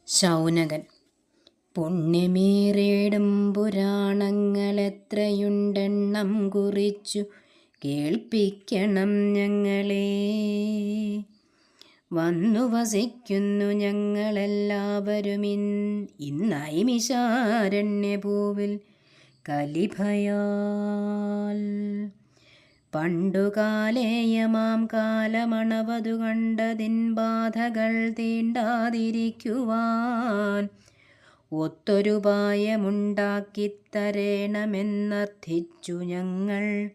ശൗനകൻ. പുണ്യമേറിടും പുരാണങ്ങളെത്രയുണ്ടെണ്ണം കുറിച്ചു കേൾപ്പിക്കണം ഞങ്ങളെ. വന്നു വസിക്കുന്നു ഞങ്ങളെല്ലാവരും ഇന്നൈമിശാരണ്യഭൂവിൽ കലിഭയാൽ. പണ്ടുകാലേയമാം കാലമണവതു കണ്ടതിൻ ബാധകൾ തീണ്ടാതിരിക്കുവാൻ ഒത്തൊരുപായമുണ്ടാക്കിത്തരേണമെന്നർത്ഥിച്ചു ഞങ്ങൾ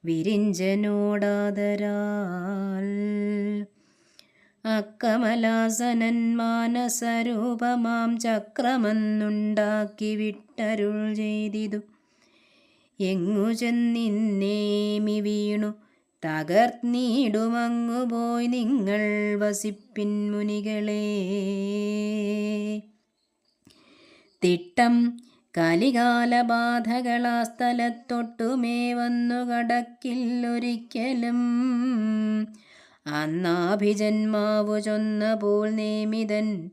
വിരിഞ്ചനോടാദരാൽ. അക്കമലാസനൻ മാനസരൂപമാം ചക്രമെന്നുണ്ടാക്കി വിട്ടരുൾ ചെയ്തിതു. എങ്ങു ചെന്നിന്നേമി വീണു തകർന്നിടുമങ്ങു പോയി നിങ്ങൾ വസിപ്പിൻ മുനികളെ. തിട്ടം കലികാലബാധകളാ സ്ഥലത്തൊട്ടുമേ വന്നു കടക്കില്ലൊരിക്കലും. അന്നാഭിജന്മാവു ചൊന്നപോൽ നേമിതൻ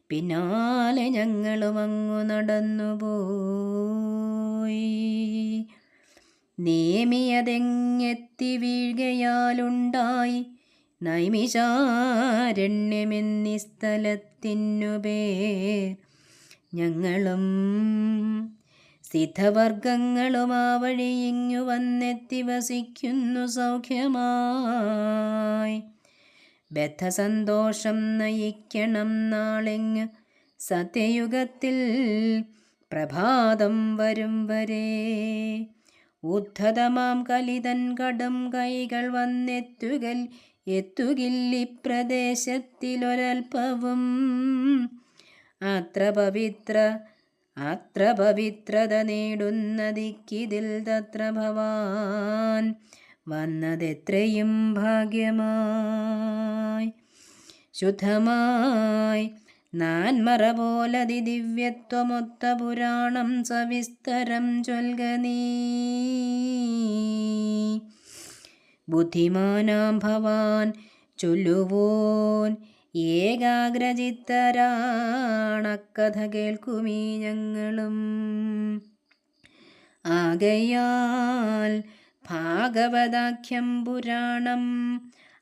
പിന്നാലെ ഞങ്ങളുമങ്ങു നടന്നുപോയി. നേമിയതെങ്ങെത്തി വീഴ്കയാലുണ്ടായി നൈമിശാരണ്യമെന്നി സ്ഥലത്തിനു പേർ. ഞങ്ങളും സിദ്ധവർഗങ്ങളും ആ വഴി ഇങ്ങു വന്നെത്തി വസിക്കുന്നു സൗഖ്യമായി. ബദ്ധസന്തോഷം നയിക്കണം നാളെങ്ങ് സത്യയുഗത്തിൽ പ്രഭാതം വരും വരെ. ഉദ്ധതമാം കലിതൻ കടും കൈകൾ എത്തുകില്ലി പ്രദേശത്തിലൊരൽപ്പവും. അത്ര പവിത്രത നേടുന്നതിക്കിതിൽ തത്ര ഭവാൻ വന്നതെത്രയും ഭാഗ്യമായി. ശുദ്ധമായി നാൻമറ പോലതി ദിവ്യത്വമൊത്ത പുരാണം സവിസ്തരം ചൊൽക നീ. ബുദ്ധിമാനാം ഭവാൻ ചൊല്ലുവോൻ ഏകാഗ്രചിത്തരാണക്കഥ കേൾക്കുമീ ഞങ്ങളും. ആകയാൽ ഭാഗവതാഖ്യം പുരാണം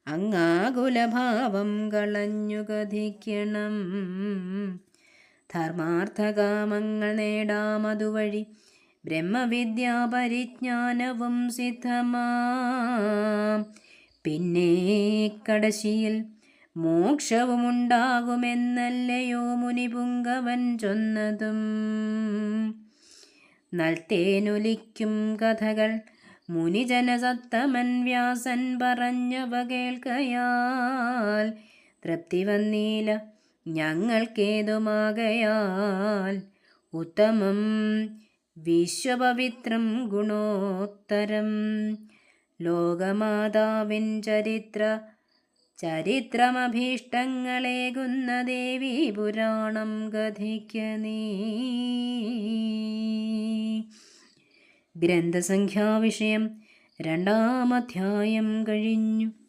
അങ്ങാകുലഭാവം കളഞ്ഞു കഥിക്കണം. ധർമാർത്ഥകാമങ്ങൾ നേടാമതുവഴി ബ്രഹ്മവിദ്യാപരിജ്ഞാനവും സിദ്ധമാം. പിന്നെ കടശിയിൽ മോക്ഷവുമുണ്ടാകുമെന്നല്ലയോ മുനിപുങ്കവൻ ചൊന്നതും. നൽത്തേനൊലിക്കും കഥകൾ മുനിജനസത്തമൻ വ്യാസൻ പറഞ്ഞവ കേൾക്കയാൽ തൃപ്തി വന്നീല ഞങ്ങൾക്കേതുമാകയാൽ. ഉത്തമം വിശ്വപവിത്രം ഗുണോത്തരം ലോകമാതാവിൻ ചരിത്രമഭീഷ്ടങ്ങളേകുന്ന ദേവീ പുരാണം കഥിക്ക നീ. ഗ്രന്ഥസംഖ്യാവിഷയം 2-ാം അധ്യായം കഴിഞ്ഞു.